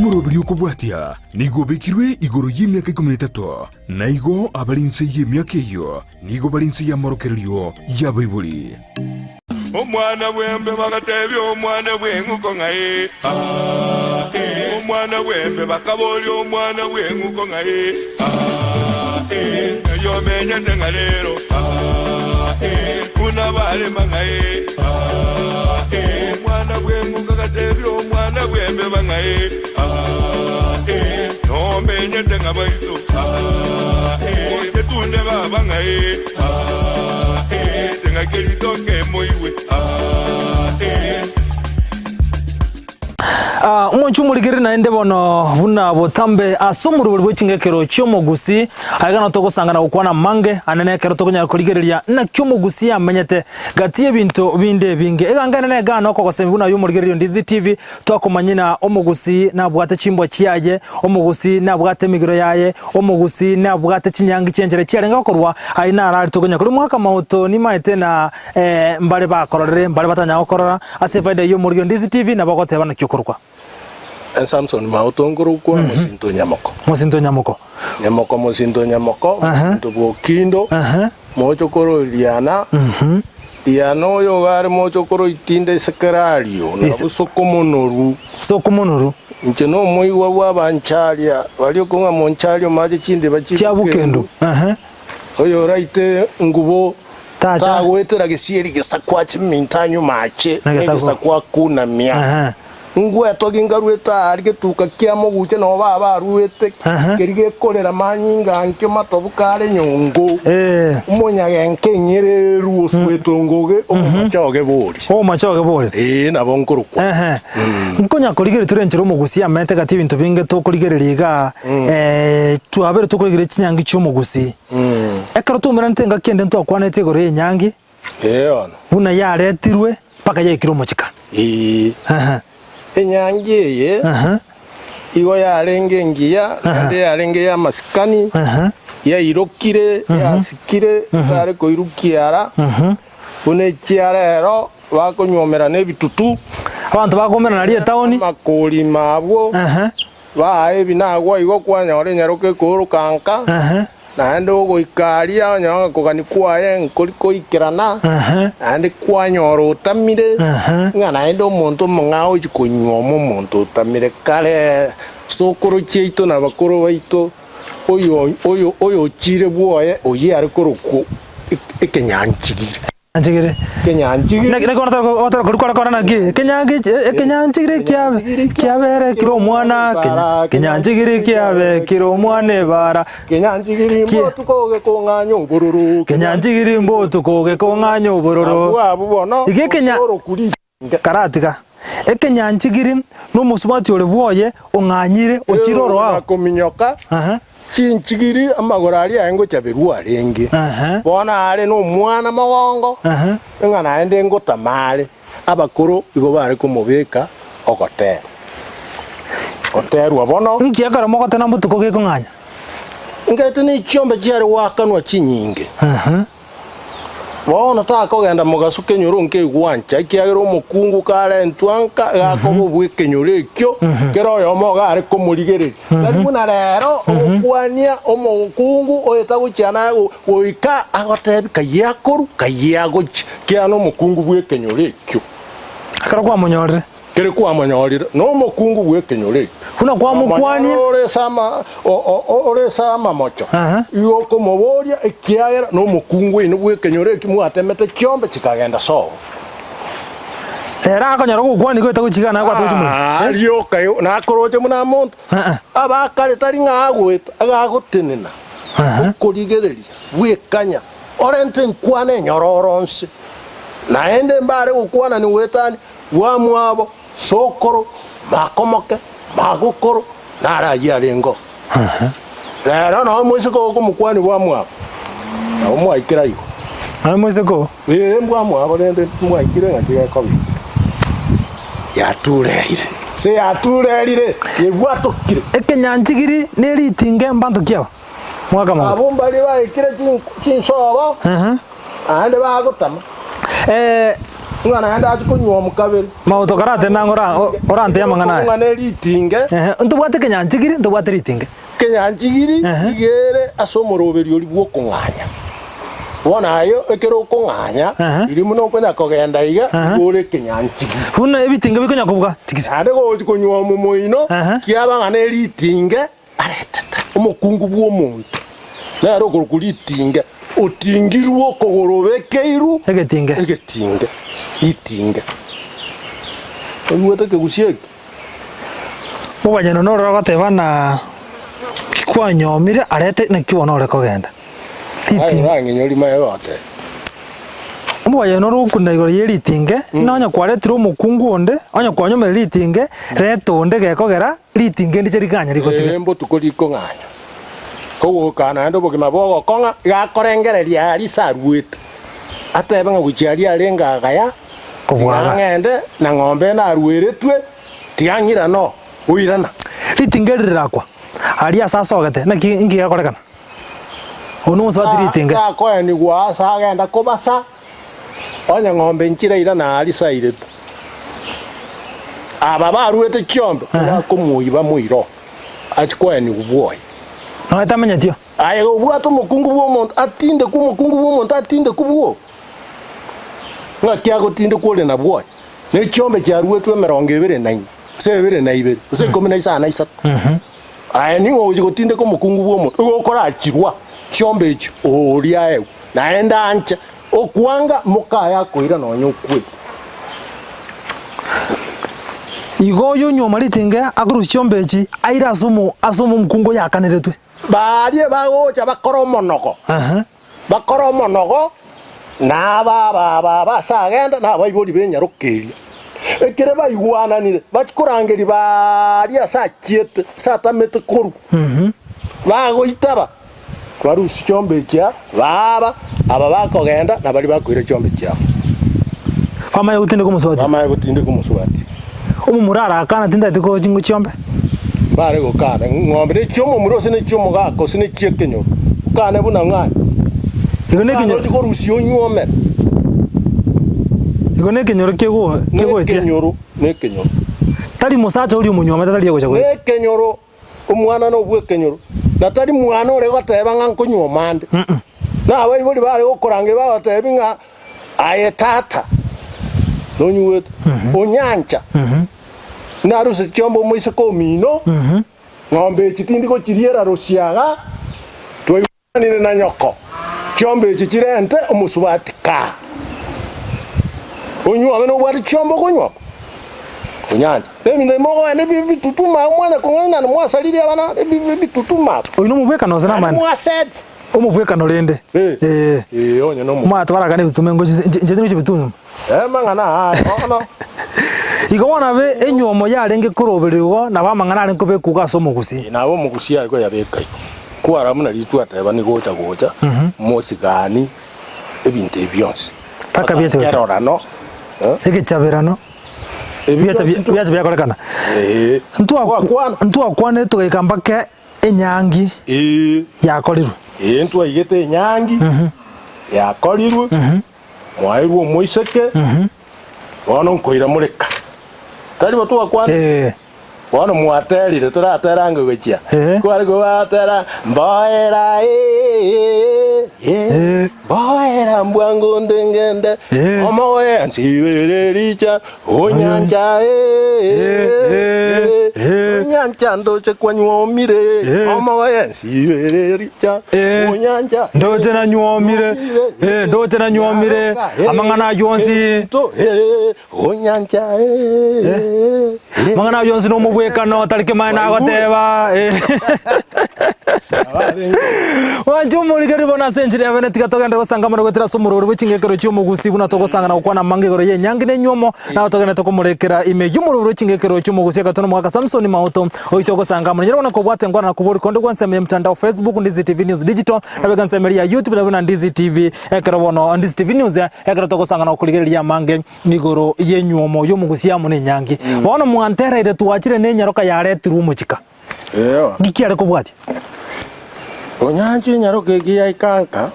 omurobiri okobwatia nigo bekirwe igoro y'emyaka 13 na igo abalinse y'emyaka eyo nigo balinse y'amorokererio y'abaibuli omwana bwembe bagatebya omwana bw'enguko ngaye omwana bwembe bakaboli omwana bw'enguko ngaye eyo menyete nga lero kuna balema ngaye omwana bw'enguko gatebya omwana bwembe bangaye no menyete nga baito ochetunde baba ngaye tenga kelitoke moiwe umuntu muligiri naende bono buna botambe asomuruburi bw'Ching'Igekero cy'Omogusii agana togosangana gukwana mange anenekero togonya kuligereria na cy'Omogusii amenyete gatiye bintu binde binge egangana ne gana okogose buna y'umurigererio Ndizi TV twakomanyina Omogusii na bwate chimbwa chiyaje Omogusii na bwate migiro yaye Omogusii na bwate chinyangi cyenjere cyarenga okorwa aina arari togonya kuri mwaka mauto ni maite na mbale bakororere mbale batanya okorora asefaida y'umurigererio Ndizi TV na bagote bana cyukorwa Samson mautongoro kwa musinto nyamoko. Musinto nyamoko. Nyamoko musinto nyamoko. Musinto bokindo. Mochokoro liana. Liana oyo gare mochokoro itinde sekerario. Na busokomonoru. Sokomonoru. Ncheno moiwa wabanchalia. Walio konga monchalia maje chinde bachi. Chiabukendo. Oyo raite ngubo. Tacha. Wetera gesieri gesakwa chimintanyo mache. Gesakwa kuna mia. Ngwe toginga rueta arige tuka kiamo guche no baba ruete kerige korera manyinga nke matobukare nyongo umunya genke nyere ruoswetongoge omachoge bori na bonkuruko nkonya korigere turenchero Omogusii amete gati bintu binge to korigereriga tuabere to korigere chinyangi cy'Omogusii ekaro tumera ntenga kende ntwa kwanete gore nyangi una yaretirwe paka yekiro mochika Enyangiye igo yarenge ngiya ande yarenge ya maskani ya irokire ya sikire tare ko irukiara une chiarero bakonyomera ne bitutu abantu bagomera nari etaoni makoli mabwo bae binagwa igo kwanya ore nyaroke ko kanka na ndo go ikaria nyanga kogani kwaye nkoliko ikirana ande kwanyoro tamire ngana ndo muntu mungao ikonyomo muntu tamire kale sokoro cheito na bakoro baito oyo chire bwoye oyi ari koroko ekenyanchigire Kenyanchigire Nekona kora na ki Kenyanchigire kiabe kiro mwana Kenyanchigire kiabe kiro mwane bara Kenyanchigire mbotu koge konganyo bororo Kenyanchigire mbotu koge konganyo bororo Ige Kenya karatika Kenyanchigire no musumati ole bwoye onganyire okiroro aho kominyoka Chinchigiri amagorari ayengo chaberua renge bona are no mwana magongo ngana ende ngotamare abakoro igo bare kumubika ogote oterwa bono nkiakara mogote na mutuko gekonganya ngete ni chombe jare wakanwa chinyinge bona takogenda mugasuke nyoro nke gwancha kiagero omokungu kare ntwanka gakobo bwekenyore kyo kero yo mogare komurigereri naribuna rero okwania omokungu oyeta guchana oika agotebi kayakoru kayago kiano omokungu bwekenyore kyo akara kwa monyorire kere kwa monyorire no omokungu bwekenyore kuna kwa mukwania ore sama mocho iyo komoboria ekiagera no mukungu ino bwekenyore kimwatemete kyombe kikagenda so era akonyara gukwana igweta guchigana kwa tujumu ariyo kayo na koroje muna muntu abakare tari ngagweta agagutinina ukurigereria bwekanya orente nkwane nyororonse naende mbare gukwana ni wetani wa mwabo sokoro makomoke magukoro nara yarengo rero no musiko ko mukwani bwa mwa na mwaikira iko na musiko mbwa mwa rende mwaikire ngatiga ko yaturerire se yaturerire yegwatokire Kenyanchigiri neri tinge mbantu kyaba mwaka mwa abumbali baikire chinsoba ande bagotama Ngana anda achikunywa mukabiri. Mauto karate nangora orante yamangana. Ngana ritinge. Ntubwate kenyanchigiri ntubwate ritinge. Kenyanchigiri igere asomoroberi oli bwo kunganya. Wona ayo ekero kunganya iri muno kwenda kogenda iga ore kenyanchigiri. Huna ebitinge bikonya kubuga. Tikisa. Ande go chikunywa mumoino kiaba ngana ritinge aretata. Omukungu bwo muntu. Naro kurkuritinge. Utingirwo kogorobekeiru egetinge itinge onwete Gusii mubanyano no goteba na kwa Nyamira arete na kibono ore kogenda itinge ranginyori maye gote mubanyano ro kunda igoro yeritinge nonya kwaretiro mukungu onde onya kwanyomera ritinge retonde gekogera ritinge ndiche rikanya rikotige embo tukoriko nganya kowo kana ndo bogima bogo konga gakorengereria ari saruete atebe nga guchiari arenga gaya kubwa ngende na ngombe na rueretwe tiangira no uirana ritingerira kwa ari asasa ogete na ingi gakorekana onu muswati ritinge ko ni gwa sa genda kobasa onya ngombe nchira ira na ari sairetu aba baruete kiombe kumuiba muiro atiko ni guboi no etamenya tio aye ubwato mukungu bwo muntu atinde ku mukungu bwo muntu atinde kubwo ngakya gutinde kule na bwo ne kiombe kya ruetwe 29 sebere na ibere use 19 aye ni ngo gutinde ku mukungu bwo muntu ukora akirwa kiombe iki oria ewe naenda ancha okwanga mukaya koira nonyo kwe igo yo nyoma ritinge aguru kiombe iki aira asumu mukungu yakaniretwe barie bagocha bakoromonogo bakoromonogo na baba sagenda na bayibori benyarukeria ekere bayigwananire bakurangeri baria sachiete satamete kuru bagoitaba kwarusi chombe kya baba aba bakogenda na bari bakwire chombe kya kama yutinde kumuswati umurara akana tinda tiko jingu chombe bare go kana ngombe ne chomo murose ne chomo gako sine chiekenyo kana buna ngani igone kinyo ko rusio nyome igone kinyo kego etia ne kenyoro tari musacha uri munyoma tari yego chagwe ne kenyoro umwana no bwe kenyoro na tari mwana ore goteba nganko nyomande na abayibori bare gokorange bagoteba nga ayetata no nyuwet onyancha na rusi chombo moise ko mino ngombe chitindi ko chiriera rosiaga twainire na nyoko chombe chichirente omusubati ka onywa meno bwati chombo konywa kunyanja nemi ndemo ene bitutuma mwana kongana na mwasaliri abana bitutuma oyino mubweka no zana man mwased omubweka no rende onyo no mwa twaraga ne bitume ngo nje bitunyu mangana ono igo wana be enyomo yarenge kuroberirwo na bamangana ari nko bekuga so Omogusii nabo Omogusii ariko yabekai kwara muna litwata bani gocha mosigani ebinte byonse paka byese kerorano egechaberano byase byakorekana ntu akwane tugekamba ke enyangi yakorirwe ntu ayete enyangi yakorirwe mwairwo moiseke wono nkoira mureka tari batu akwane wono mwaterire turateranga gwechia kwari go atera mbaera mbaera mbwango ndengende omoye nsiberericha onyanja onyanja ndoche kwanyomire omoye nsiberericha onyanja ndoche na nyomire ndoche na nyomire amangana yonsi onyanja mangana yonsi no mubwekano tarike mana agoteba wanjumuri kari bona senjiri abene tikatogenda gosanga muri gwetira somuroro bw'Ching'Igekero cy'Omogusii buna togosangana gukwana mangegoro ye nyangi ne nyomo na togenda tokomurekera ime y'umuroro w'Ching'Igekero cy'Omogusii gatono mwaka Samson Mauto oyito gosanga muri nyirabona ko bwate ngwana kuburi kondo gwanseme mtandao Facebook Ndizi TV News Digital nabega nseme ya YouTube na Ndizi TV ekero bono Ndizi TV News ekero togosangana okuligereria mange nigoro ye nyomo y'Omogusii amune nyangi bono mwantera ire tuwachire ne nyaroka yaretirwo muchika gikiare ko bwati onyanji nyaroke giaikanka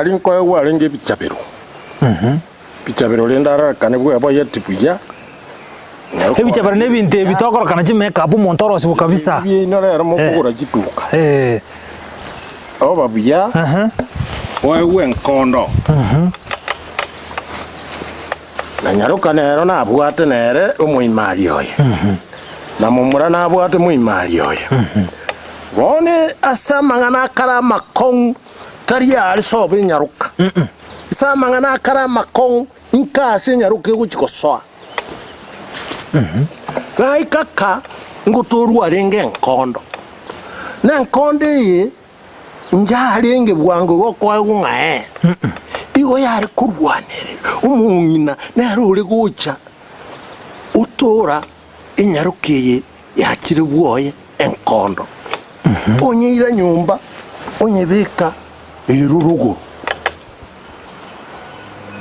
rinko ewa ringe bichabero Bichabero lenda kane bwo yabo yetipuya. Bichabero nebinte bitokora kana make up montoro sibo kabisa. Ino rero mukura gituka. Oba buya. Wewe Enkondo. Na nyaruka nero na bwate nere umuimari oye. Na mumura na bwate muimari oye. Wone asamanga na karama kong taria ali sobe nyaruka. Asamanga na karama kong inka se nyaruka guchikosoa. Gai kaka ngutorwa renge Enkondo. Na Enkondo ye njarenge bwango gokwa gungae. Igo yari kurwanere umungina nerure guca utora inyarukiye yakire bwoye Enkondo. Onyira nyumba onyebeka irurugo.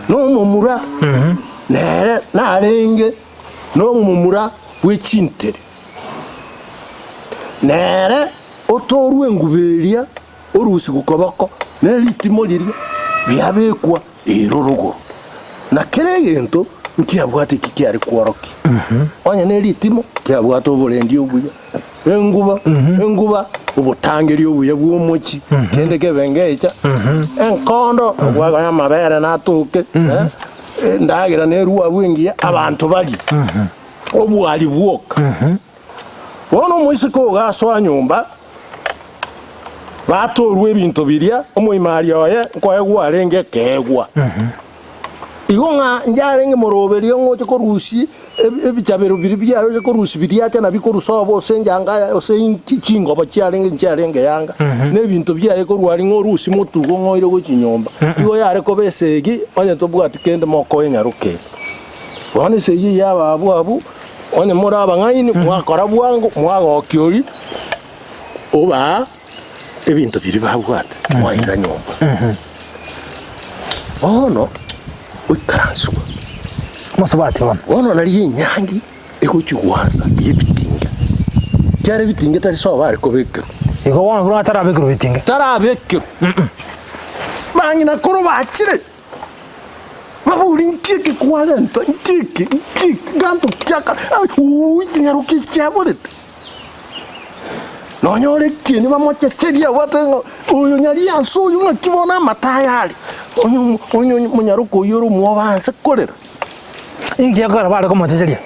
No mumura nere narenge no mumura wechintere. Nere otorwe nguberia orusi gukobako neritimo liria byabekwa irurugo. Na keregento nkiabwate kikiari kworoki. Onya neritimo kiabwate oburendi obuya. Enguba ubutangiri obuya bw'omochi kende kebengecha Enkondo bwaga ya mabere natuke ndagira neruwa bwingiya abantu bali obwali bwoka wono mwisiko gaswa nyumba batorwe ebintu biria omuimari oye nkoegwa renge kegwa igonga njarenge moroberio ngoche korusi ebichabero biri bya korusi bitiacha na bikorusobo senjanga osenkingo bacyarenge yanga nebintu byaye korwari ngorusi mutugo ngoire go kinyomba igo yare ko besegi onye tobwati kende moko enyaruke wone seyi yaba abu onye muraba ngaini mwakora bwangu mwagokiori oba ebintu biri babwata mwaira nyomba ono wikaranswa Masabati wana. Wono nari nyangi ekuchugwanza yebitinga. Cyari bitinga tari so bari ko bekero. Ego wana bura tarabekero bitinga. Tarabekero. Mangi na koro bakire. Maburi nkike kwalenta nkike ganto kyaka. Nyaruki cyaborete. Nonyore kini bamoche cheria watengo uyu nyari anso uyu nakibona matayari. Onyu munyaruko yoro muwanse kolera. Ingi yakora bale komo checheria.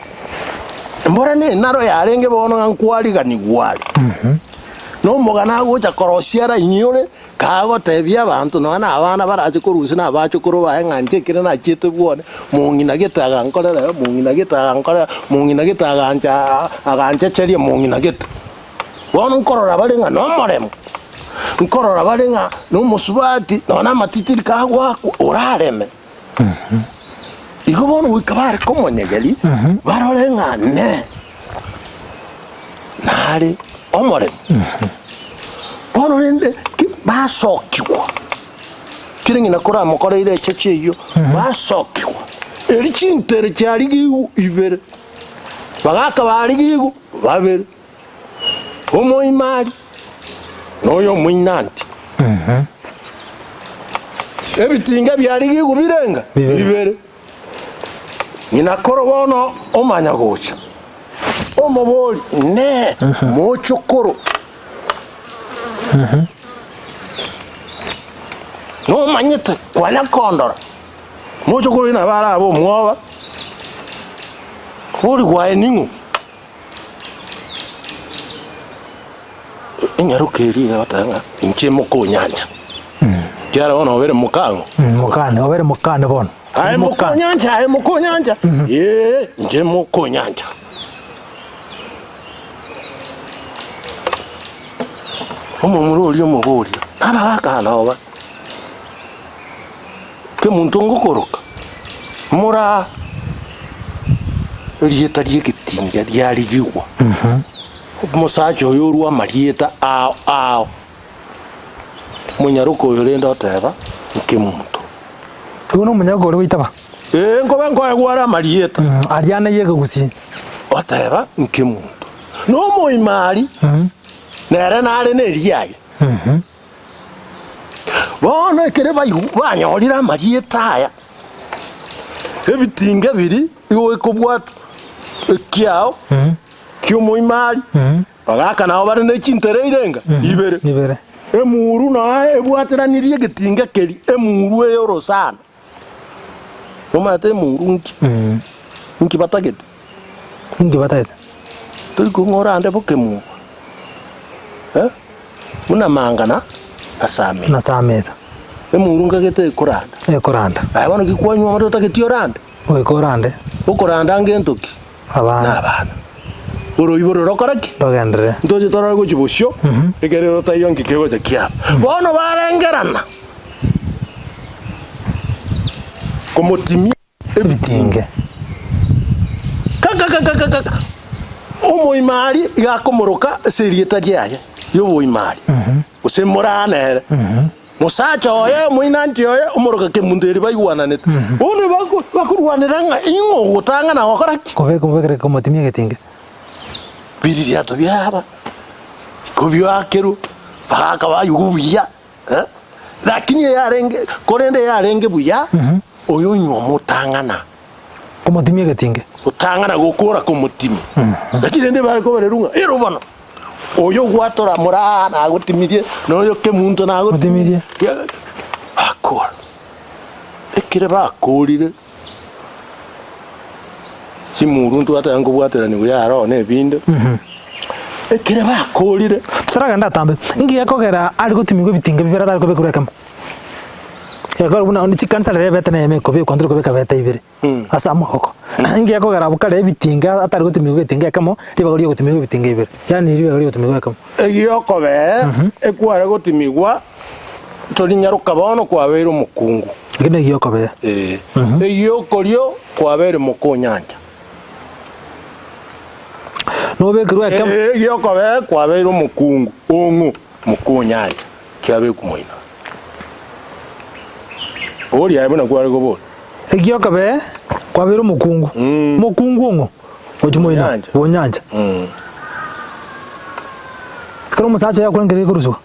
Mbora ne naro yarenge bono nkwari ganigwari. No mogana gocha korosiara inyore kago tebia abantu no na abana baraje korusi na abacho koroba enganje kire na chete bwone mungina getaga nkorera mungina getaga aganje cheria mungina geta. Bono nkorora barenga no moremo. Nkorora barenga no musubati no na matitiri kagwa urareme. Igo bono wikabare komo nyegeli barorenga ne nari omore bono rende basokikwa kiringi nakora mukoreire cheche iyo basokikwa eri chintere cyari gigu ivere bagaka bari gigu babere omo imari noyo mwinanti ebitinga byari gigu birenga bibere Ninakoro bono omanya gocha. Omoboli ne mochokoro. No manyete wala kondora. Mochokoro ina bara abo mwoba. Uri gwae ningu. Inyarukeri watanga inchemo ko nyanja. Kyara bono obere mukango. Mukane obere mukane bono. Ai mukonyanja. Ye, nje mukonyanja. Omumuroli omuboli. Abakana oba. Ke muntu ngukoroka. Mura rieta ryekitinga ryari rigwa. Musacho yorwa marieta ao. Munyaruko yorenda oteba nkimuntu. Uno munyagoro witaba. Ngoba ngwara marieta. Ariana yega Gusii. Oteba nkimuntu. No moimari. Nere nare neriyaye. Bona kere banyorira marieta aya. ebitinga biri igo ekobwatu ekiao kiomo imari bagaka nao bari ne chintere irenga ibere emuru na ebwateranirie getinga keri emuru eyoro sana omate emuru nki batagete turi kungora ande bokemu muna mangana nasameta emuru ngagete koranda abana gikwanywa mato tagetio rande korande ukoranda ngentoki abana oroiboro rokoraki rogendere ntoje torara gochibosho egerero tayo ngikego jakia bono barengerana komotimi ebitinge kaka omoimari yakomoroka serieta ryaye yoboimari usemorane musacha oye muinanti oye umoroka kemunderi baigwananete one bakurwaniranga ingo gutanga na wakoraki kobekere komotimi getinge biriri ato byaba kobyo akeru baka bayubuya lakini yarenge korende yarenge buya oyo nywa mutangana komotimi getinge utangana gukura komotimi lakini ndi bari ko barerunga irubana oyo gwatora murana agutimirie noyo kemuntu na agutimirie akora ekire bakurire simuruntu atango bwaterani buyaro ne binde ekire bakurire taraga ndatambe ingi yakogera ari gutimigwe bitinga bibera ari kobekureka yakora buna oni chikansa le beta na yeme kobe kontrol kobe kabeta ibere asa amoko ingi yakogera bukare bitinga atari gutimigwe bitinga kamo ribagori gutimigwe bitinga ibere yani ribagori gutimigwe kamo egiyokobe ekwara gutimigwa tori nyaruka bono kwabera umukungu ngine giyokobe egiyokoryo kwabera mukunyanja no bekirwe kamo egiyokobe kwabera umukungu ongu mukunyanja kyabe kumoina ori ayibona kwari gobora egiyokobe kwabera umukungu mukungu ongu ojumoina wonyanja karo musacha yakurengere kuruswa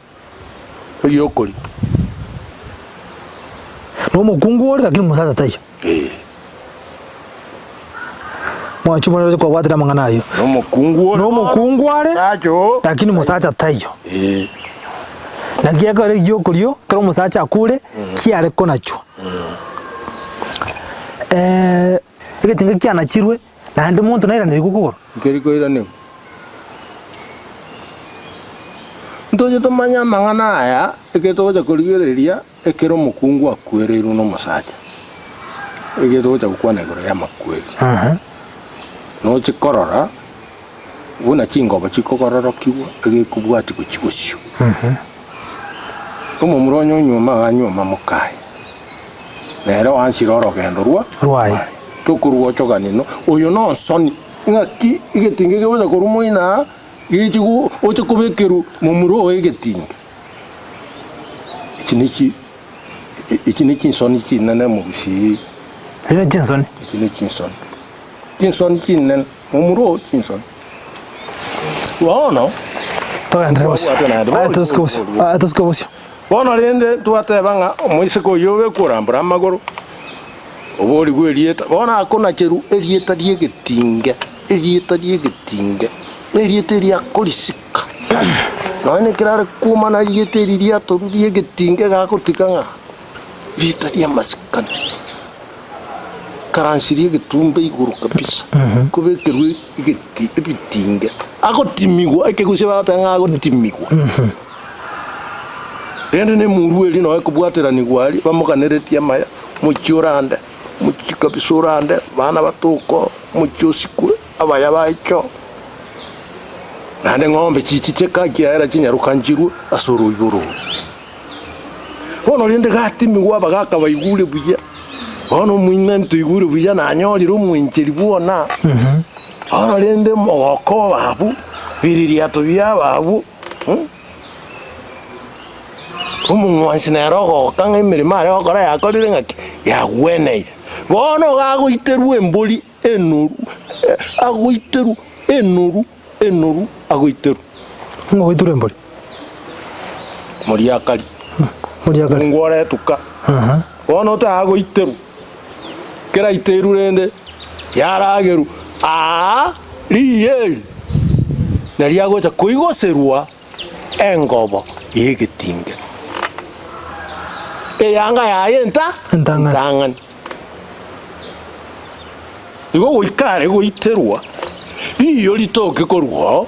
egiyokori no mukungu ori lakini musacha tayo mwachumona kwa watira mangana ayo no mukungu are lakini musacha tayo nagia kare giyokoriyo karo musacha akure kiare konachwa egetinga kiana chirwe na ndi muntu naira ndi gukugoro ngeriko ira ne ntoje tomanya mangana aya eketoja kurigereria ekero mukungu akwereru no musacha egetoja gukwana igoro ya makweri no chikorora buna chingoba chikokororo kiwa egekubwati kuchigosyo como muronyo nyuma anyuma mukai nero wansiroro gendorwa rwai tukurwo choganino uyu no soni ngaki igetinge geboza kurumuina gichigu oche kubekeru mumuro egetinge ikiniki soni kinene mugusi ina jinsoni ikiniki soni kinene mumuro kinsoni waona togendremos atoskobos bono rende twatebanga omoiseko yobe kurambura amagoro obori gwerieta bona akona cheru erieta riegetinge erieta ria korisika none kirare kuma na rieta ria to riegetinge gakutikanga rieta ria masikana karansirie getumbe iguru kabisa kubekerwe igetinge agotimigwa ekeguseba batanga agotimigwa rende ne murueli no ekubwaterani gwali bamukaneretia maya muchiorande muchikabisorande bana batuko muchosikwe abaya baicho nande ngombe chichicheka kiara chinyarukanjirwe asoro iboro bono rende gatimigwa bagaka baigure buya bono muinantu igure buya na nyori rumwinjiri buona bono rende mogoko babu biriria to bya babu umwansi na rogo kanga imirima ari okora yakorire ngaki yagweneire bono gagoiteru embori enuru agoiteru enuru agoiteru ngoiture embori muri akari ngore tuka bono ta agoiteru kera iteru rende yarageru riyeri na riagocha kuigoserwa engobo yegetinge eyanga yayenta ntangani igo goikare goiterwa riyo ritoke korwa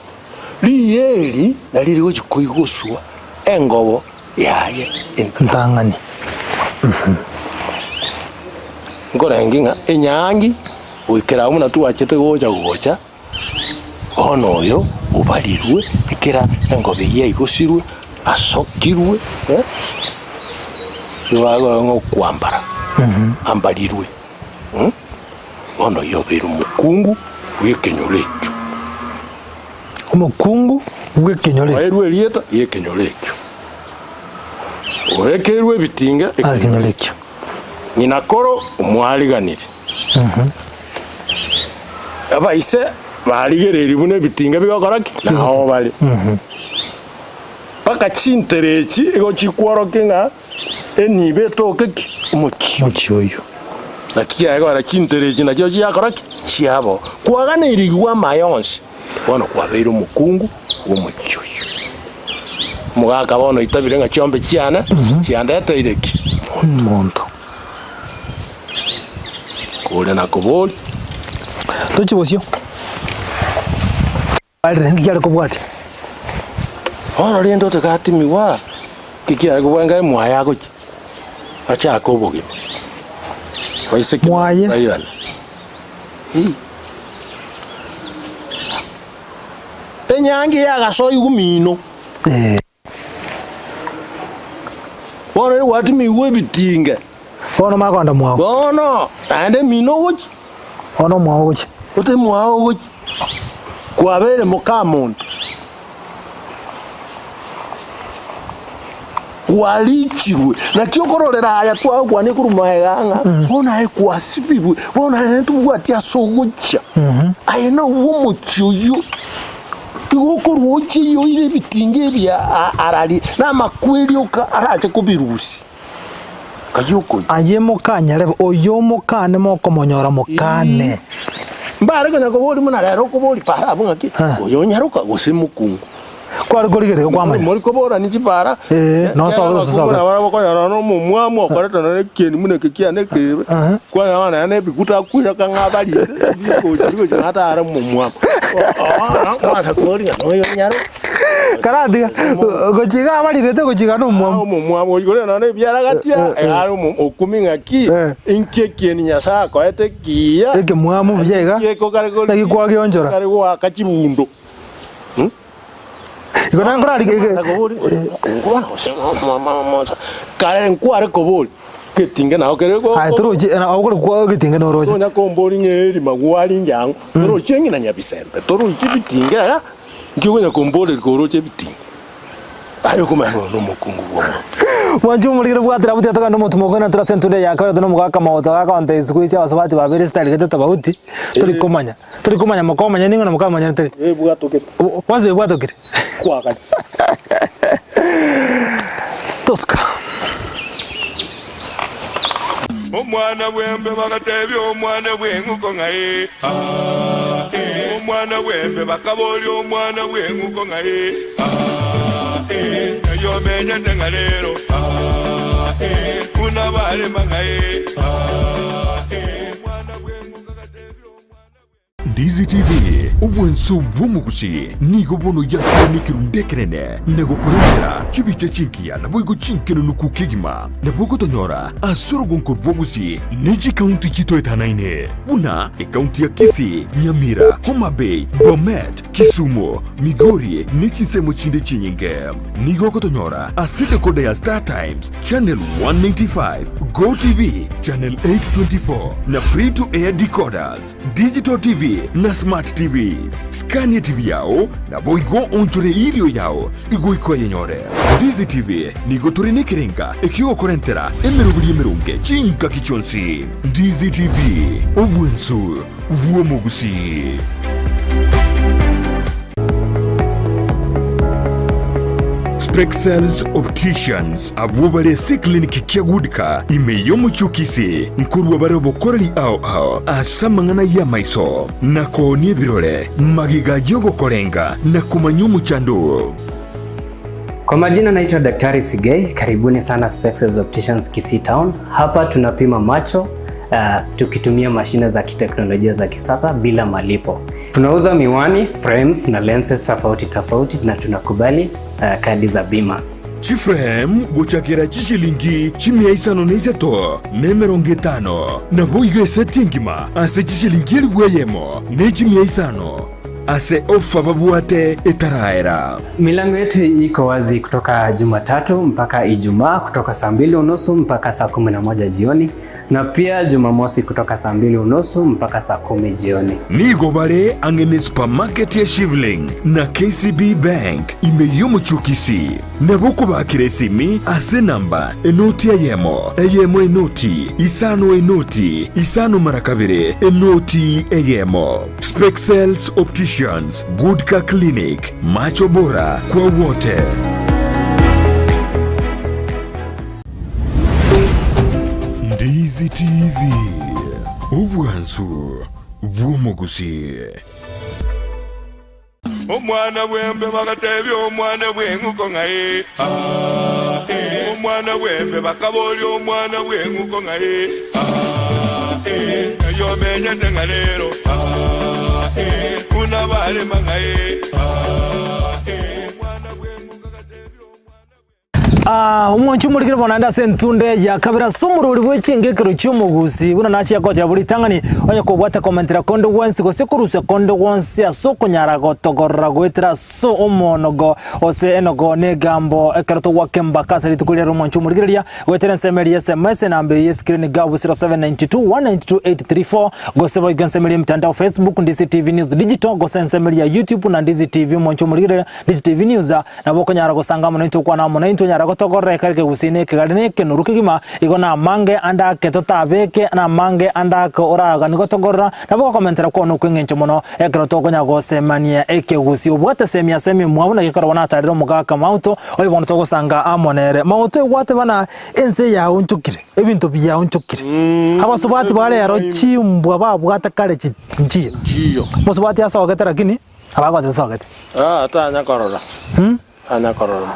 riyeri na riri gocha kuigoswa engobo yaye ntangani ngorenginga enyangi wikira muna tu achete gocha ono yo ubalirwe ikira engobe ye igosirwe asokirwe yobago ngo kwambara ambalirwe ono yo biru mukungu wekenyolekyo umukungu wekenyolekyo ayirwe lieta yekenyolekyo orekerwe bitinga ekenyolekyo ninakoro umwaliganire abaise barigereri bune bitinga bigakoraki naho bari paka chintereki ego chikworoke nga enibe tokeki umuchiyoyo nakia ego ara chintereki nakyo chiakoraki chiabo kwaganirigwa mayonse bono kwabeire umukungu w'umuchiyoyo mugaka bono itabire nga chombe chiana chiandeta ireki mondo kule na koboli tochibosio ari ndiya kubwati ono riendo tekatimiwa kikia kubwanga mwaya gochi acha koboge waise mwaya ayana enyangi yagasoyi gumino bona watimiwe bitinga bona makonda mwawo bona ande mino gochi ona mwawo gochi ote mwawo gochi kwabere mukamuntu walichirwe nakyo kororera aya twagwane kurumaheganga bona ekwasibirwe bona ntubwati asogocha ayena uwo mucyuyu igokorwoche yo ire bitinge bya arari namakweri oka araje kubirusi kayoko aye mukanya rebe oyo mukane moko monyora mukane mbare kana ko boli muna rero ko boli para abunga ki oyo nyaruka gose mukungu kwari gorigere kwamanya muri ko bora ni kipara no so bara ko yara no mumwamo akareta na keni mune kekia ne kebe kwa yana ne bikuta kuira kanga bali ko hata ara mumwamo asa kori no yo nyaru karadiga gochiga bali rete gochiga no mumwamo gore na ne biara gatia ara okuminga ki inkeke ni nyasa ko ete kia eke mwamo byega ko kare ko nagi kwa gionjora kare ko akachibundo igona ngora dige kare nkware ko boli ketinga naho kere ko ai turoje na ogore kwa ketinga no roje nya kombori ngeri magwari njangu roje ngina nya bisembe toru chibitinga ngiwe nya kombori ko roje bitinga ayo kuma no mukungu wo wanju mulire bwatira buti ataka mutumo gona tura senture yakara no mugaka mawota gaka onte sikuisi abasabati babere style gete tabauti turi komanya makomanya ningo na mukamanya turi bwatoke wasbe bwatoke kwa kati toska omwana wembe bakatebi omwana bwenguko ngaye omwana wembe bakaboli omwana bwenguko ngaye yo menya tengalero una vale mangae mwana bwenguko katebi omwana Ndizi TV ubwenso bw'Omogusii nigo bono yakene kirundekerene nego kurentera chibiche chinkia na boigo chinkeno nukukigima na bogo tonyora asoro gonkor bw'Ogusii neji county chito etanaine buna county ya Kisii, Nyamira, Homa Bay, Bomet, Kisumu, Migori nechi semo chinde chinyinge nigo kotonyora aside kode ya Star Times channel 195 Go TV channel 824 na free to air decoders digital TV na smart TVs Scania TV yao na boigo onchore ilio yao igo iko yenyore Ndizi TV nigo turine kirenga ekiyo korentera emerubuli emerunge chinka kichonsi Ndizi TV obwensu Spexels Opticians abubale se clinic kia gudika imeyo muchukisi nkurwa bare bokoreri ao asamangana ya maiso nako ni birore magiga yogo korenga na kumanyumu chandu. Kwa majina naitwa Daktari Sigei, karibuni sana Spexels Opticians Kisii Town. Hapa tunapima macho tukitumia mashine za kiteknolojia za kisasa bila malipo. Tunauza miwani, frames na lenses tofauti na tunakubali kadi za bima. Chiframe guchakira chishilingi chimia isano neiseto nemeronge tano na boigo esetingima ase chishilingi eliweyemo ne chimia isano ase ofa babuate etaraera. Milango yetu iko wazi kutoka Jumatatu mpaka Ijumaa kutoka saa 2:30 mpaka saa 11 jioni na pia Jumamosi kutoka saa 2:30 mpaka saa 10 jioni. Nigo bare angene supermarket ya Shivling na KCB Bank imeyomo chukisi na boku bakire simi ase namba enoti eyemo enoti isano marakabire enoti eyemo. Spexels Opticians, Goodka Clinic, macho bora kwa wote. Ndizi TV, ubwansu bw'Omogusii. Omwana bwembe bakatebi omwana bwenguko ngaye. Omwana bwembe bakaboli omwana bwenguko ngaye. Yo menyete ngalero. Kuna bale mangaye. Umwanchu muri kiribona nda sentunde ya kabira sumururi bwe Ching'Igekero cy'Omogusii buna nachi yakoja buri tangani onye ko bwata commentera kondo once go sekuruse kondo once asoko nyara gotogorra gwetira so omonogo ose enogo ne gambo ekeroto wakemba kasari tukulira umwanchu muri kirya gwetira nsemeri SMS nambe ye screen gabu 0792192834 go sebo igansemeri mtandao Facebook Ndizi TV News Digital go sensemeri ya YouTube na Ndizi TV umwanchu muri kirya Ndizi TV News na boko nyara go sangamo nito kwa na monito nyara togorre karike Gusii kigarine ke nurukigima igona mange anda ke totabeke na mange anda ko oraga nigo togorra nabo komentera ko no kwingencho mono ekero togonya gose mania eke Gusii obwate semi mwabona gekaro wana tariro mugaka mauto oli bono togosanga amonere mauto wate bana ense ya unchukire ebintu bya unchukire abasubati bare yaro chimbwa babwata kare chinjiyo musubati asa ogetera kini abagote sogete atanya korora Ana korora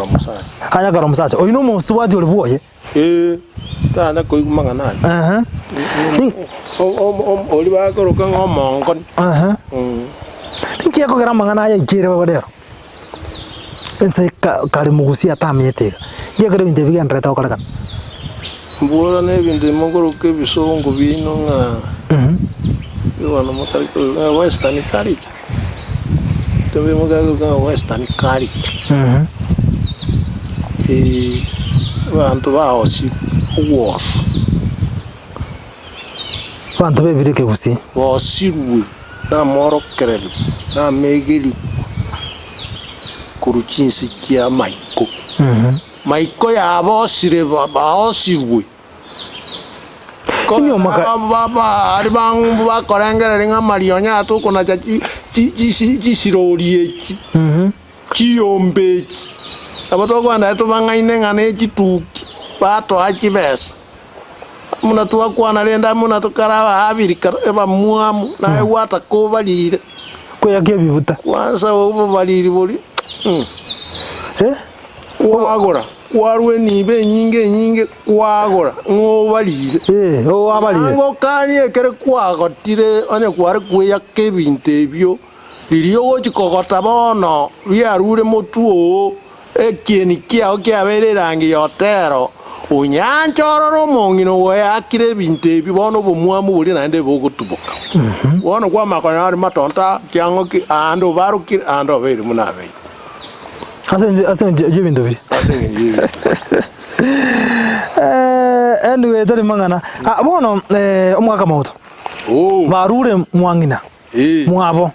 musacha. Anya korora musacha. Oyino musubati oli buoye. Tana ko igumanga nani. Oli ba koroka ngomongo. Tinchi yako gara mangana ya ikire babadero. Ense kare Omogusii atamietega. Ye kare binte bigan reta okara. Mbura ne binte mogoroke bisongo bino nga. Yo no motari ko western karija. Também mga western kari. Bantu baosi uwoso. Bantu bebiri ke Gusii. Wosiru na moro kerelu na megeli kuruchinsi kia maiko. Maiko ya bosire baosiru. Inyo maka baba aribangu bakorengera ringa marionya to kona chisirori eki chiyombe eki abato kwanda to bangaine ngane chituki bato achibesa muna tuwa kwana renda muna tukaraba abirika eba muamu na wata ko balire ko yake bibuta kwanza obo balire boli wagora warwe nibe nyinge wagora ngobalire abalire ngo kani ekere kwagotire onye kwari kweya kebinte ebyo liriyo gochikogota bono biarure motuo ekieni kiao kiabererangi yotero unyanchororo mongino weyakire ebinte ebyo bono bomwamu buri nande bogotuboka bono kwa makonyari matonta kiango ki ando barukire ando beri munabe Asen jibinto biri. Anyway, tari mangana. Bono omwaka mauto. Barure mwangina. Mwabo.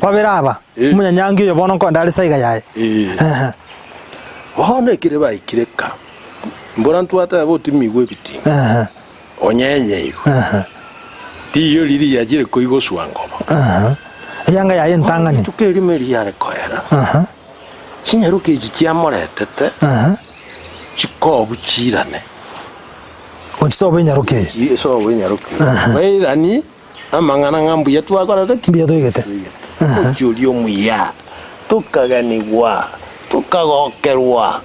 Babiraba. Munyanyangi yo bono ko ndali saiga yaye. Bono ekire baikireka. Mbora ntwata boti migwe biti. Onyenye. Tiyo liri yagire ko igoswango. Yanga yaye ntangani. Tukeri meri yare koera. Chinyaruka iji chiamoretete chikobu chirane ochisobe nyaruke isobe nyaruke bairani amangana ngambu yetu akorete kimbia toigete ochurio muya tukaganigwa tukagokerwa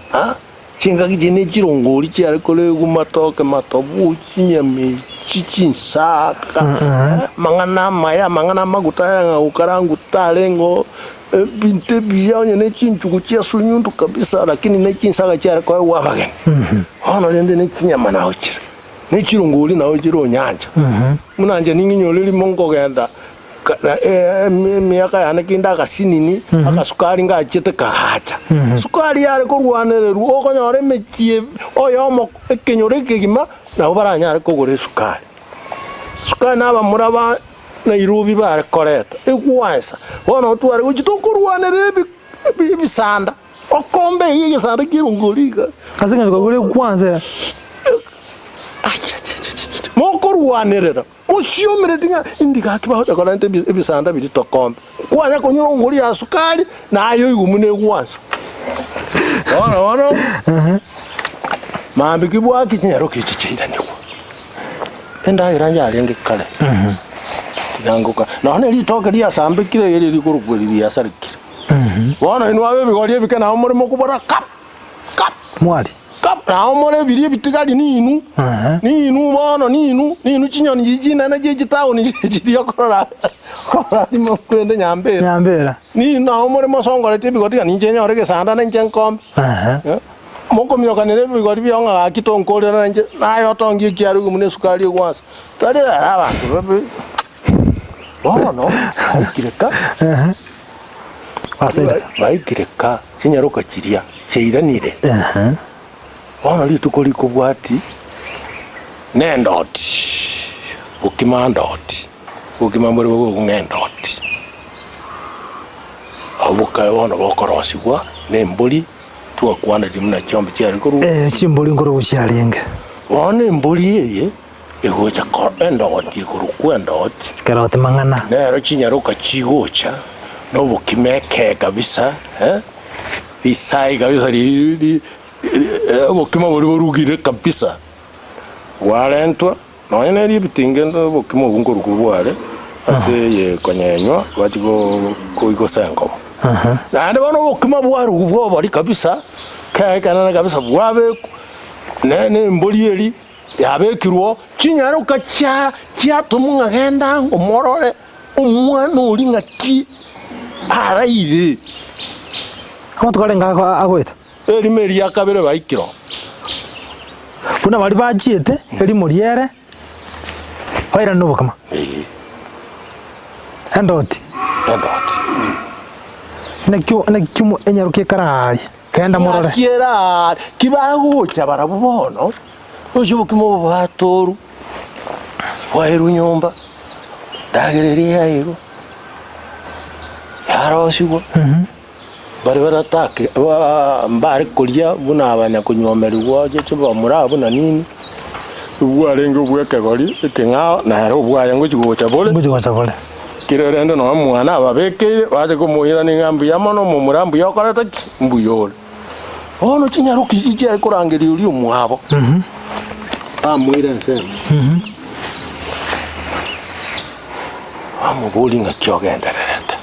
chinga kijine chirongori chiare kole gumatoke matobu chinyami chichinsaka mangana maya mangana maguta ya ukarangu talengo binte biyanye ne chinchuku chia sunyundu kabisa lakini ne chinsaka chiare kwa wabagen ono nende ne chinyama na ochira ne chirongori na ochiro nyanja munanje ninginyoleli mongo genda miaka yana kinda kasinini akasukari ngachete kahacha sukari yare kurwanereru okonyore mechie oyomo ekenyore kegima na baranyare kogore sukari naba muraba Nairobi bare koreta ekwansa wono tware uchitokurwanere bisanda okombe yiye sanda kirungoliga kasenga kogore kwanza mokorwanerera mushiomere dinga indiga kibaho chakorante bisanda biri tokombe kwanya konyongori ya sukari nayo igumune kwanza wono mambi kibwa kinyaro kichichira niko enda iranja alenge kale yanguka none litoke lia sambe kire yeli likurugwiri ya sarikire wono inwabe bigori bikana umurimo kubora kap mwali na omore biri bitigari ninu bono ninu chinyoni jijina na jeji town jiri okora mo kwende nyambera ni na omore mosongore tibigoti ni chenyore gesanda na njenkom moko myokanire bigori byonga akitonkore na nje nayo tongi kiaru gumune sukari gwansa tare abantu babe bono kireka aseda kireka chinyaruka chiria cheiranire wana litukoli kubwati nendoti ukimandoti ukimambore bwo ngendoti abuka wana bokorosibwa nemboli twakwana dimuna chombe cyari ko chimboli ngoro bucyarenge wana emboli yeye egocha ko endoti ko kwendoti karote mangana nero chinyaruka chigocha no bukimeke kabisa bisai kabisa li bokima bori borugire kabisa walentwa noine ri bitingendo bokima bunguru kubware ase ye konyenywa batiko koiko sengo nande bono bokima bwaru bwo bari kabisa kana kabisa bwabe nene mbolieri yabekirwo chinyaruka kya tumunga genda ngomorore umwana uri ngaki araire amatwarenga agweta erimeri yakabere baikiro kuna bari bachiete eri muriere waira nubukama endoti nekyo enyaruke karari kenda morore kiera kibago cyabarabubono oshobokimo batoru wairu nyomba dagereri yairu yaroshigo bari baratake mbari kulia buna abanya kunyomerwa cyo bamurabo na nini ubwarenge ubweke gori etinga na ro bwaye ngo kigocha bole kirerende no mwana ababeke baje kumuhira ningambu yamono mu murambu yokorata mbuyore ono kinyaruki kije ari kurangeri uri umwabo amwira nsema amubuli ngakyogendererete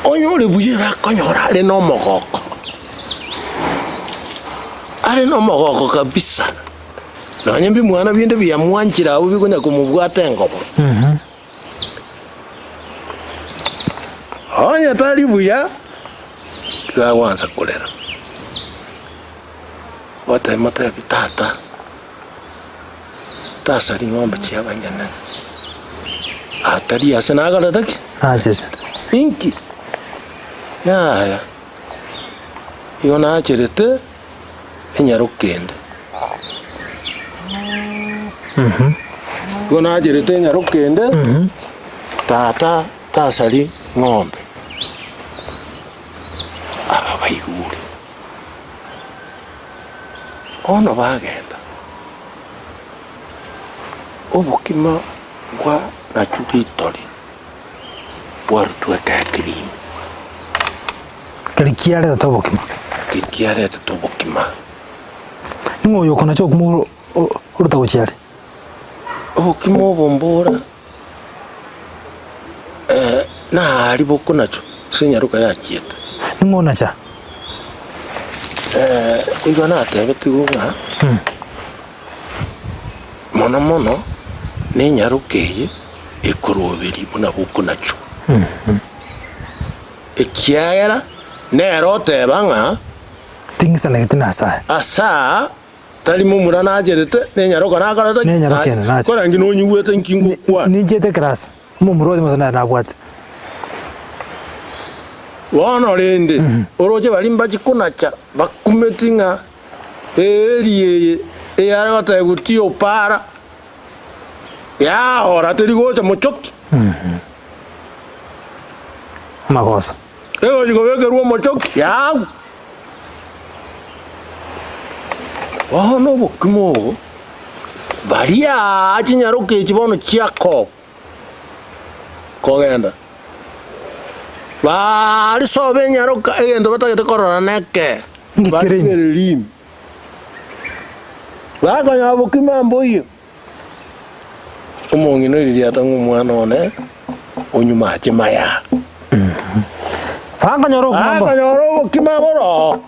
onyore buye bakonyora ale no mogoko kabisa nanyembi mwana binde byamwanjira abo bikonya kumubwata engobo anya tari buya kawanza kolera wata mata bitata tasari ngombe cyabanyana atari asena galadaki aje inki ya yona cherete enyarukende yona cherete enyarukende tata tasari ngombe aba bayigure ono bagenda obukima bwa nachukitori bwarutwe kakirimu Kalikiare to bokima. Kikiare to bokima. Ngoyo kona chok mu uruta gochiare. Obokima bombora. Na ali bokonacho. Sinyaruka yachieta. Ngona cha. Igana atebe tugunga. Mono ne nyarukeye ekoroberi buna bokonacho. Ekiagera nero tebanga things like tinasa asa tali mumura najerete ne nyaroka nakarata ne nyaroka na kora ngino nyuwete nkingo kwa ni jete kras mumuro dimosana na kwat wana rende oroje balimba chikunacha bakumetinga eriye eyarata egutio para ya ora terigocha mochoki makosa ego jigoweke ruo mochoki ya no bokimo baria chinyaruke chibono chiako kogenda bari sobe nyaruka egendo batagete korora neke ngikirim baga nyabo kimambo iyo umongi no iri atangu mwana one onyuma chimaya Panga nyoro kumambo. Panga nyoro kimaboro.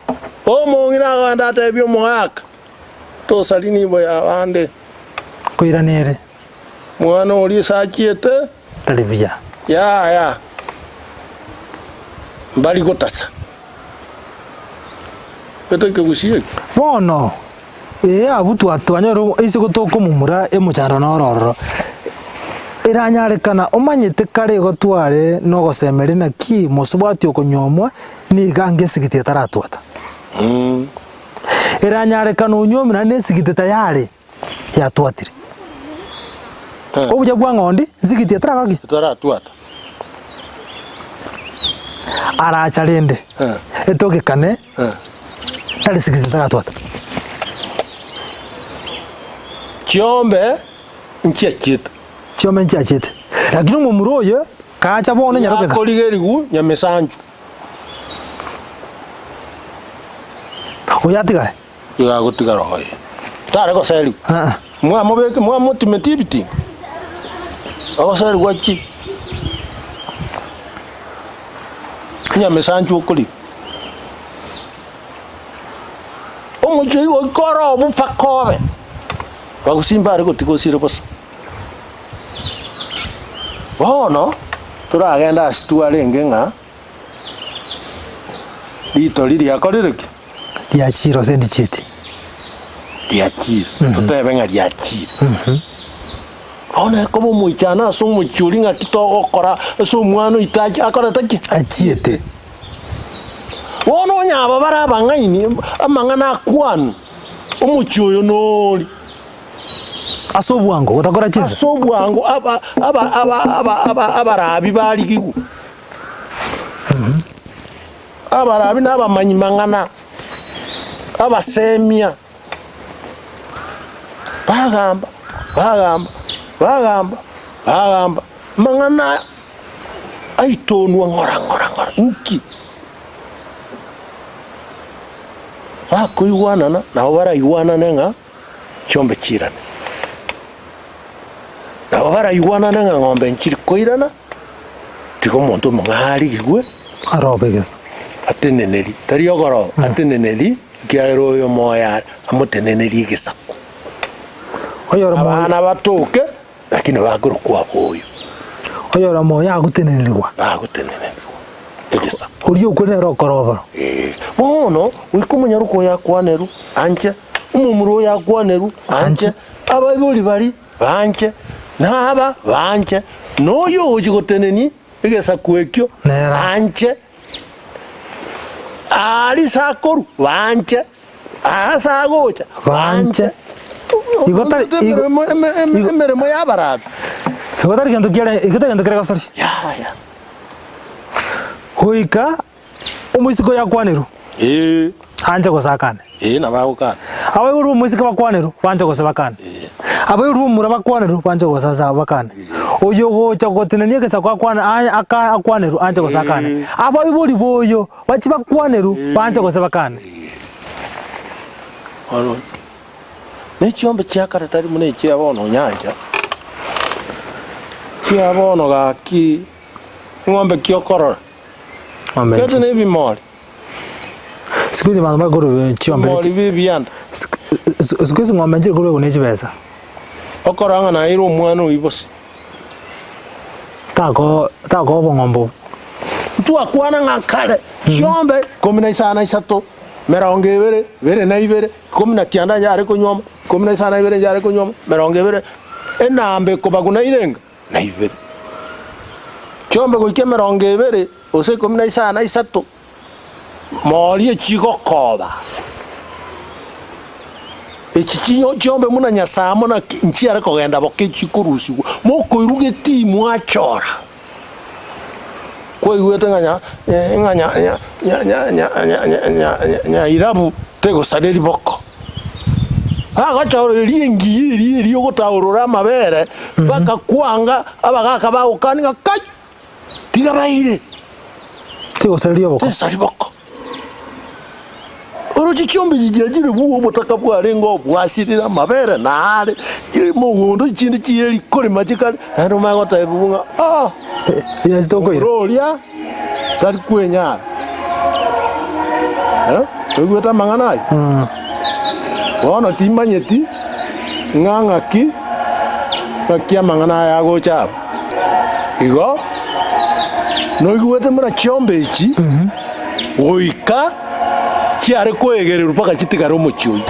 Omongi na ganda tebyo mwaka. To salini boya bande. Kuira nere. Mwana ori sachiete. Talibia. Ya. Bali gotasa. Pete ke Gusii. Bono. Abutu atwanyoro isi gotoko mumura emucharo nororo. Iranyarekana omanyete kare gotware no gosemeri na ki musubati okonyomwa ni gange sigiti taratwata. Iranyarekana onyomira ne sigiti tayari ya twatire. Obuja bwa ngondi sigiti taratwata. Aracharende. Etogekane. Tali sigiti taratwata. Chiombe nchiachita. Chiombe nchiachita. Lakini mumuroye kacha bone nyarokeka. Koligerigu nyamesanju. Oyatigare. Ya gutigara hoye. Tare ko seli. Mwa mobeke mwa motimetibiti. Ago seli gwachi. Nyamesanju okoli. Omuji okoro obupakobe. Bagusimba ariko tikosire posa. Bono turagenda asitware ngenga lito lili akorireki liachiro sendi chiti liachiro tutebenga liachiro ona kobo muichana so muchuringa kitogokora so mwana itachi akora taki achiete wono nyaba barabangaini amangana kwanu omuchoyo noli asobwango utakora chiza asobwango abarabi baligigu abarabi n'abamanyi mangana abasemia bagamba mangana aitonwa ngora nki bakuiwanana nabo baraiwanana nga chombe chirane nabo baraiwanana nga ngombe nchiri koirana tiko muntu mungari gigwe arobegeza ateneneri tari ogoro ateneneri kiaro yo moya amuteneneri gisako oyora moya abana batoke lakini baguru kwa boyo oyora moya aguteneneriwa egesa uriyo kunero korobaro bono wikumunyaruko yakwaneru anje umumuro yakwaneru anje ababuli bali banje naba banje noyo ujigoteneni egesa kwekyo anje ali sakoru banje asagocha banje igotari emeremo yabarabi igotari gento kere gasori ya hoika umuisiko yakwaneru anje gosakane nabagukana abayuru umuisiko bakwaneru banje gosabakane abayuru mura bakwaneru banje gosasa bakane oyo gocha gotenania kesa kwa kwana akwaneru anje gosakane aba ibori boyo bachiba kwaneru banje gosabakane ono ne chiombe chiakara tari mune chiabono nyanja chiabono gaki ng'ombe kiokorora kete ne bimori sikuzi mama goro chiombe mori bibianda sikuzi ng'ombe njiri goro ne chibesa okoranga na iro mwana uibosi tako bongombo tu akwana ngakare chiombe 13 merongebere bere na ibere 19 njare kunyoma 15 ibere njare kunyoma merongebere enambe kobaguna irenga na ibere chiombe goike merongebere ose 13 mori echigokoba echikinyo chiombe muna nyasamo na nchiare kogenda boke chikurusigo moko iruge timu achora kwa igwete nganya irabu tego saderi boko agachoro eri ogotawurura mabere baka kwanga abagaka baukani gakai tiga baire tego saderi boko orochi chiombe jijire buwo botaka bwarengo bwasirira mabere naare mugundo chindi chieri kore machikari ando magota ebunga ina zitokoira rolia kari kwenya ogweta manganai wana timanyeti ngangaki kakia mangana ya gocha igo no igwete mura chiombe ichi oika kiare kwegerera paka chitigara omochioi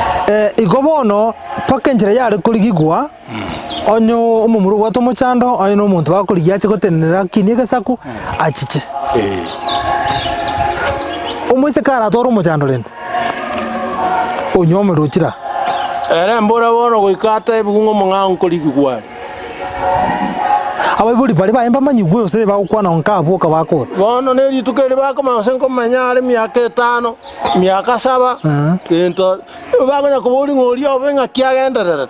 igo bono paka njira yare kurigigwa onyo omumuru gwato mochando ayo no muntu bakurigia ache gotenera kinie gesaku achiche omwese kara toro mochando len onyome rochira ere mbora bono goikata ebugungo monga kurigigwa ababuri bari baemba manyugwe ose bagukwana onkabo kabakora bono ne ritukere bakoma senko manyare miaka 5 miaka 7 kento baganya kuburi ngori obenga kiagenderera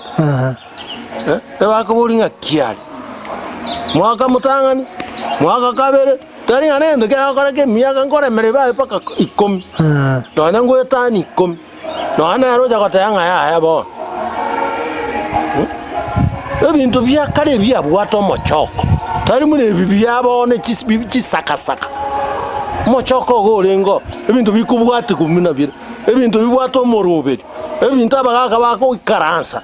bakuburi ngakiari mwaka mutangani mwaka kabere tari anende ke akora ke miaka ngore mereba paka 10 tona ngwetani 10 nona roja kotanga ya bono ebintu byakare byabwato mochoko tari mune byabone chisakasaka mochoko gorengo ebintu bikubwate kumina bira ebintu bibwato moroberi ebintu abagaka bako ikaransa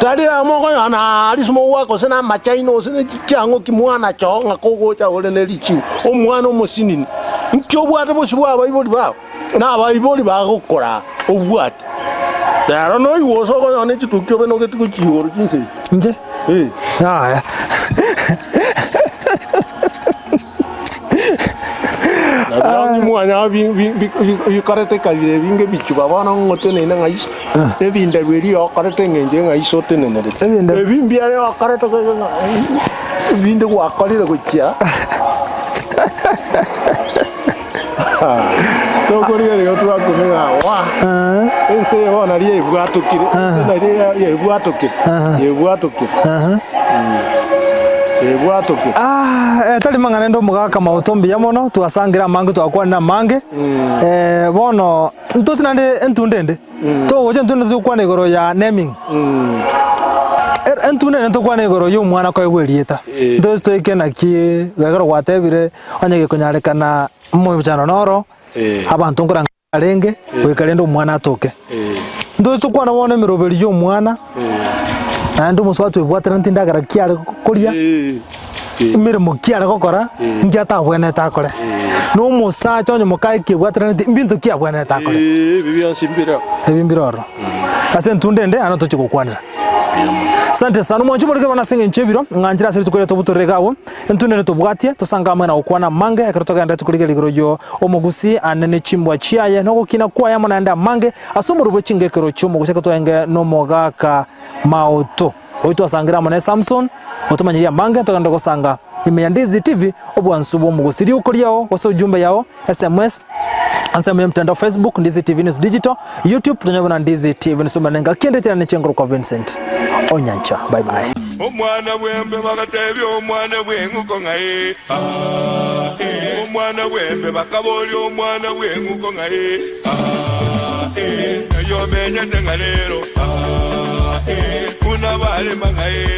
tari amoko ana alismo wako sena machaino sena kyango kimwana chonga kogocha ole nelichi omwana omosinini nkyobwate bosibwa abayiboli bawo na abayiboli bagokora obwate daro no iwoso ko ne chitukyo beno ketiko chiworo chinse nje ya na mwana bi karate kabire binge bichuba bana ngotene na ngaiso ebinde bweri akarate ngenje ngaiso tenene ebimbia ne akarate ko binde kwa kalira gochia tokoriga rero twakomera wa ense bona rie ibwatukire na rie ibwatukire tari mangana ndo mugaka mautombi ya mono twasangira mange twakwana mange bono ntosinande entundende to goje ntunde zukwana igoro ya naming entune nto kwana igoro yo mwana ko egwerieta ndo stoike na ki gagaro gwatebire onyege kunyarekana mwe jano noro abantu ngora arenge wekalendo mwana atoke ndo zukwana wone miroberi yo mwana ando muswatu ebwatera ntindagara kiare koria mirimo kiare gokora ngiata bwene takore no musacha onye mukai kibwatera mbintu kia bwene takore ebimbiroro ase ntundende ano tochigokwanira sante sana mwanju muri bana singe nchebiro nganjira siri tukorera tobutorega ntundende tobwatie tosanga mwana okwana mange akarotoga ndati kuriga ligoro yo Omogusii anene chimbwa chiaye no gukina kwa yamo nanda mange asomuru bwe Ching'Igekero chomo gushaka toenge no mogaka maoto oito asangira mone Samson otomanyiria mange toganda gosanga ime Ndizi TV obwansubo Omogusii ukoriao wose ujumbe yao SMS ansema mtandao Facebook Ndizi TV News Digital YouTube tunyabona Ndizi TV News Manenga kende tena Chengoro kwa Vincent Onyancha bye bye. omwana bwembe bagatebya omwana bw'enguko ngaye omwana bwembe bakabolya omwana bw'enguko ngaye eyo menyete nga leero unabalema ngaye